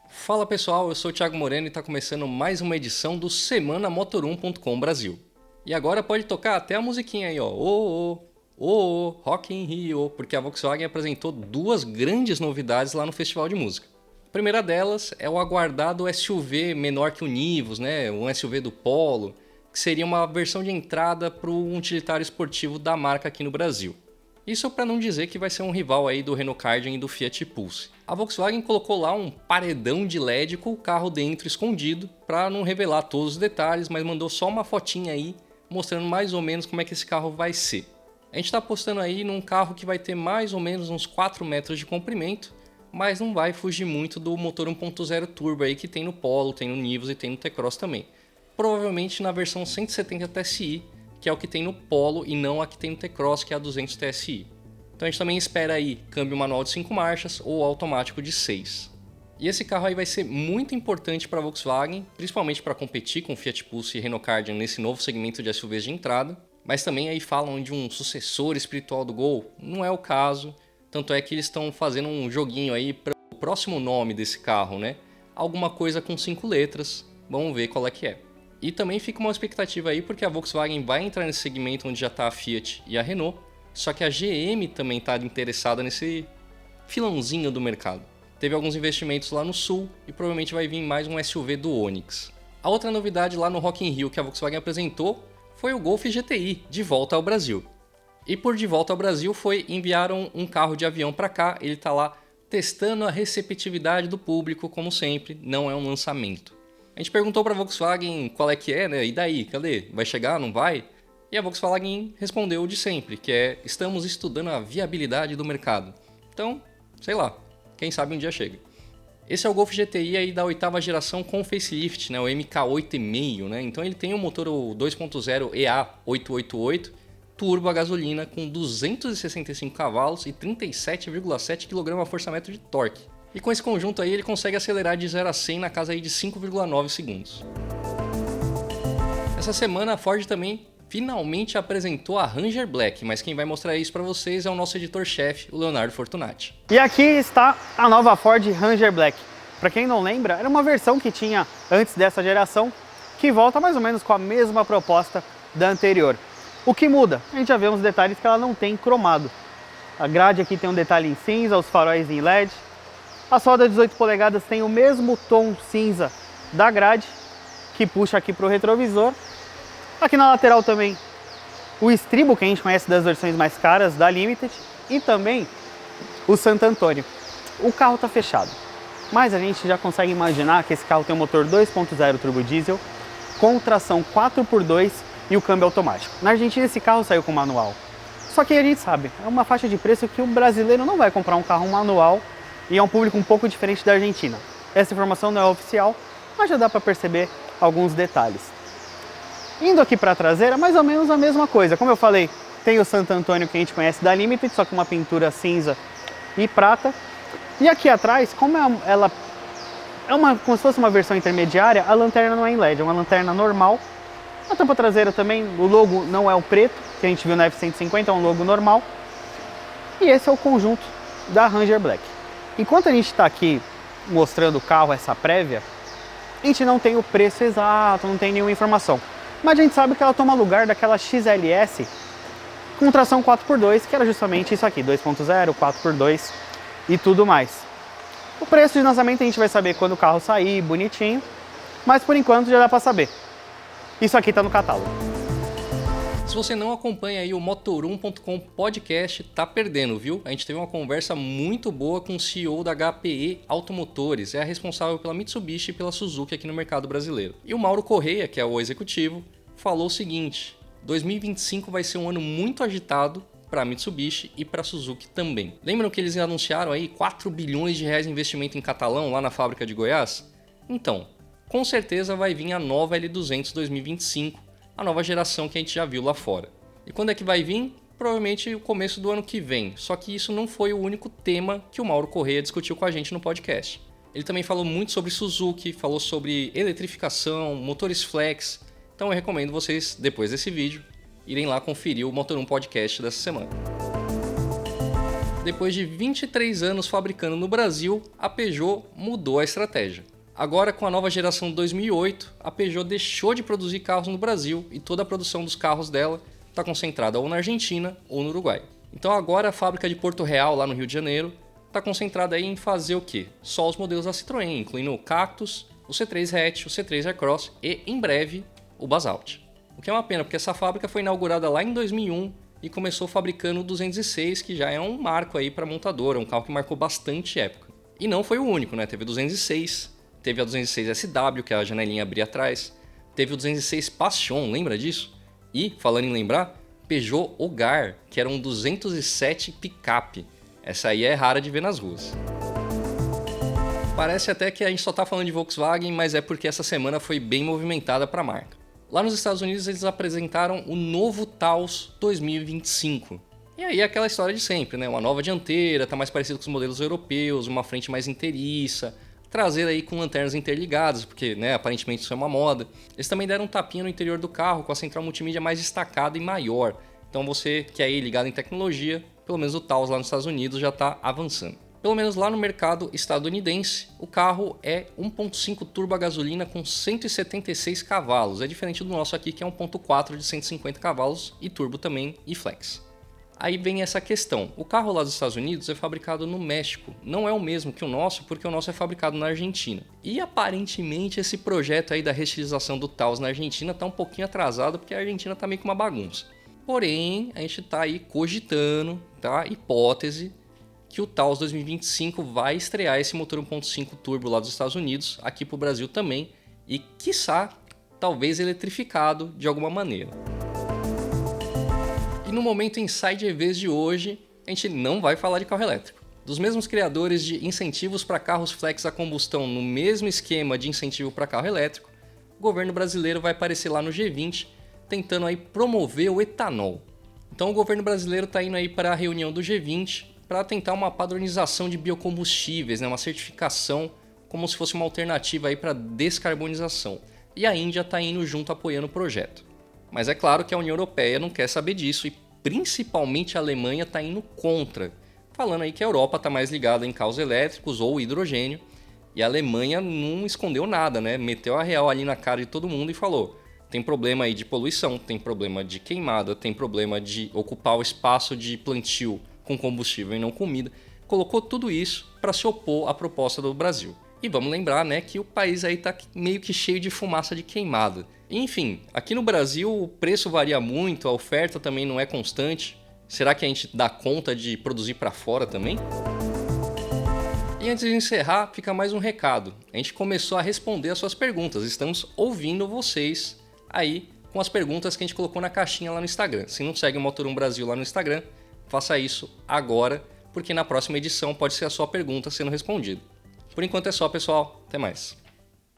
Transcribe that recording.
Fala pessoal, eu sou o Thiago Moreno e está começando mais uma edição do SemanaMotor1.com Brasil. E agora pode tocar até a musiquinha aí, ó. Rock in Rio, porque a Volkswagen apresentou duas grandes novidades lá no Festival de Música. A primeira delas é o aguardado SUV menor que o Nivus, né? Um SUV do Polo, que seria uma versão de entrada para o utilitário esportivo da marca aqui no Brasil. Isso para não dizer que vai ser um rival aí do Renault Kardian e do Fiat Pulse. A Volkswagen colocou lá um paredão de LED com o carro dentro escondido para não revelar todos os detalhes, mas mandou só uma fotinha aí mostrando mais ou menos como é que esse carro vai ser. A gente está apostando aí num carro que vai ter mais ou menos uns 4 metros de comprimento, mas não vai fugir muito do motor 1.0 turbo aí que tem no Polo, tem no Nivus e tem no T-Cross também. Provavelmente na versão 170 TSI, que é o que tem no Polo e não a que tem no T-Cross, que é a 200 TSI. Então a gente também espera aí câmbio manual de 5 marchas ou automático de 6. E esse carro aí vai ser muito importante para a Volkswagen, principalmente para competir com o Fiat Pulse e Renault Kardian nesse novo segmento de SUVs de entrada. Mas também aí falam de um sucessor espiritual do Gol, não é o caso. Tanto é que eles estão fazendo um joguinho aí para o próximo nome desse carro, né? Alguma coisa com 5 letras, vamos ver qual é que é. E também fica uma expectativa aí porque a Volkswagen vai entrar nesse segmento onde já está a Fiat e a Renault, só que a GM também está interessada nesse filãozinho do mercado. Teve alguns investimentos lá no sul e provavelmente vai vir mais um SUV do Onix. A outra novidade lá no Rock in Rio que a Volkswagen apresentou foi o Golf GTI, de volta ao Brasil. E por de volta ao Brasil enviaram um carro de avião para cá, ele está lá testando a receptividade do público, como sempre, não é um lançamento. A gente perguntou para a Volkswagen qual é que é, né? E daí, cadê? Vai chegar, não vai? E a Volkswagen respondeu o de sempre, que é: estamos estudando a viabilidade do mercado. Então, sei lá, quem sabe um dia chega. Esse é o Golf GTI aí da 8ª geração com facelift, né? O MK8,5, né? Então ele tem um motor 2.0 EA888, turbo a gasolina com 265 cavalos e 37,7 kgfm de torque. E com esse conjunto aí ele consegue acelerar de 0 a 100 na casa aí de 5,9 segundos. Essa semana a Ford também finalmente apresentou a Ranger Black, mas quem vai mostrar isso para vocês é o nosso editor-chefe, o Leonardo Fortunati. E aqui está a nova Ford Ranger Black. Para quem não lembra, era uma versão que tinha antes dessa geração, que volta mais ou menos com a mesma proposta da anterior. O que muda? A gente já vê uns detalhes que ela não tem cromado. A grade aqui tem um detalhe em cinza, os faróis em LED. A solda 18 polegadas tem o mesmo tom cinza da grade, que puxa aqui para o retrovisor. Aqui na lateral também o estribo que a gente conhece das versões mais caras da Limited e também o Santo Antônio. O carro está fechado, mas a gente já consegue imaginar que esse carro tem um motor 2.0 turbo diesel com tração 4x2 e o câmbio automático. Na Argentina esse carro saiu com manual, só que a gente sabe, é uma faixa de preço que o brasileiro não vai comprar um carro manual e é um público um pouco diferente da Argentina. Essa informação não é oficial, mas já dá para perceber alguns detalhes. Indo aqui para a traseira, mais ou menos a mesma coisa. Como eu falei, tem o Santo Antônio que a gente conhece da Limited, só com uma pintura cinza e prata. E aqui atrás, como ela é como se fosse uma versão intermediária, a lanterna não é em LED, é uma lanterna normal. A tampa traseira também, o logo não é o preto, que a gente viu na F-150, é um logo normal. E esse é o conjunto da Ranger Black. Enquanto a gente está aqui mostrando o carro, essa prévia, a gente não tem o preço exato, não tem nenhuma informação. Mas a gente sabe que ela toma lugar daquela XLS com tração 4x2, que era justamente isso aqui, 2.0, 4x2 e tudo mais. O preço de lançamento a gente vai saber quando o carro sair, bonitinho, mas por enquanto já dá para saber. Isso aqui está no catálogo. Se você não acompanha aí o Motor1.com podcast, tá perdendo, viu? A gente teve uma conversa muito boa com o CEO da HPE Automotores, é a responsável pela Mitsubishi e pela Suzuki aqui no mercado brasileiro. E o Mauro Correia, que é o executivo, falou o seguinte: 2025 vai ser um ano muito agitado para a Mitsubishi e para a Suzuki também. Lembram que eles anunciaram aí 4 bilhões de reais de investimento em Catalão, lá na fábrica de Goiás? Então, com certeza vai vir a nova L200 2025, a nova geração que a gente já viu lá fora. E quando é que vai vir? Provavelmente o começo do ano que vem. Só que isso não foi o único tema que o Mauro Correia discutiu com a gente no podcast. Ele também falou muito sobre Suzuki, falou sobre eletrificação, motores flex. Então eu recomendo vocês, depois desse vídeo, irem lá conferir o Motor1 Podcast dessa semana. Depois de 23 anos fabricando no Brasil, a Peugeot mudou a estratégia. Agora, com a nova geração de 2008, a Peugeot deixou de produzir carros no Brasil e toda a produção dos carros dela está concentrada ou na Argentina ou no Uruguai. Então agora a fábrica de Porto Real, lá no Rio de Janeiro, está concentrada aí em fazer o quê? Só os modelos da Citroën, incluindo o Cactus, o C3 Hatch, o C3 Aircross e, em breve, o Basalt. O que é uma pena, porque essa fábrica foi inaugurada lá em 2001 e começou fabricando o 206, que já é um marco aí para a montadora, um carro que marcou bastante época. E não foi o único, né? Teve o 206, teve a 206 SW, que a janelinha abria atrás, teve o 206 Passion, lembra disso? E, falando em lembrar, Peugeot Hogar, que era um 207 picape. Essa aí é rara de ver nas ruas. Parece até que a gente só tá falando de Volkswagen, mas é porque essa semana foi bem movimentada para a marca. Lá nos Estados Unidos eles apresentaram o novo Taos 2025. E aí aquela história de sempre, né? Uma nova dianteira, tá mais parecido com os modelos europeus, uma frente mais inteiriça, traseira aí com lanternas interligadas, porque né, aparentemente isso é uma moda. Eles também deram um tapinha no interior do carro com a central multimídia mais destacada e maior. Então você que é aí ligado em tecnologia, pelo menos o Taos lá nos Estados Unidos já está avançando. Pelo menos lá no mercado estadunidense, o carro é 1.5 turbo a gasolina com 176 cavalos. É diferente do nosso aqui que é 1.4 de 150 cavalos e turbo também e flex. Aí vem essa questão, o carro lá dos Estados Unidos é fabricado no México, não é o mesmo que o nosso porque o nosso é fabricado na Argentina. E aparentemente esse projeto aí da reestilização do Taos na Argentina está um pouquinho atrasado porque a Argentina está meio que uma bagunça. Porém, a gente está aí cogitando, tá? Hipótese que o Taos 2025 vai estrear esse motor 1.5 turbo lá dos Estados Unidos, aqui para o Brasil também, e quiçá, talvez eletrificado de alguma maneira. E no momento Inside EVs de hoje, a gente não vai falar de carro elétrico. Dos mesmos criadores de incentivos para carros flex a combustão no mesmo esquema de incentivo para carro elétrico, o governo brasileiro vai aparecer lá no G20 tentando aí promover o etanol. Então o governo brasileiro está indo aí para a reunião do G20 para tentar uma padronização de biocombustíveis, né? Uma certificação como se fosse uma alternativa aí para descarbonização. E a Índia está indo junto apoiando o projeto. Mas é claro que a União Europeia não quer saber disso e principalmente a Alemanha está indo contra, falando aí que a Europa está mais ligada em carros elétricos ou hidrogênio e a Alemanha não escondeu nada, né? Meteu a real ali na cara de todo mundo e falou: tem problema aí de poluição, tem problema de queimada, tem problema de ocupar o espaço de plantio com combustível e não comida. Colocou tudo isso para se opor à proposta do Brasil. E vamos lembrar, né, que o país aí tá meio que cheio de fumaça de queimada. Enfim, aqui no Brasil o preço varia muito, a oferta também não é constante. Será que a gente dá conta de produzir para fora também? E antes de encerrar, fica mais um recado. A gente começou a responder as suas perguntas. Estamos ouvindo vocês aí com as perguntas que a gente colocou na caixinha lá no Instagram. Se não segue o Motor1 Brasil lá no Instagram, faça isso agora, porque na próxima edição pode ser a sua pergunta sendo respondida. Por enquanto é só, pessoal. Até mais.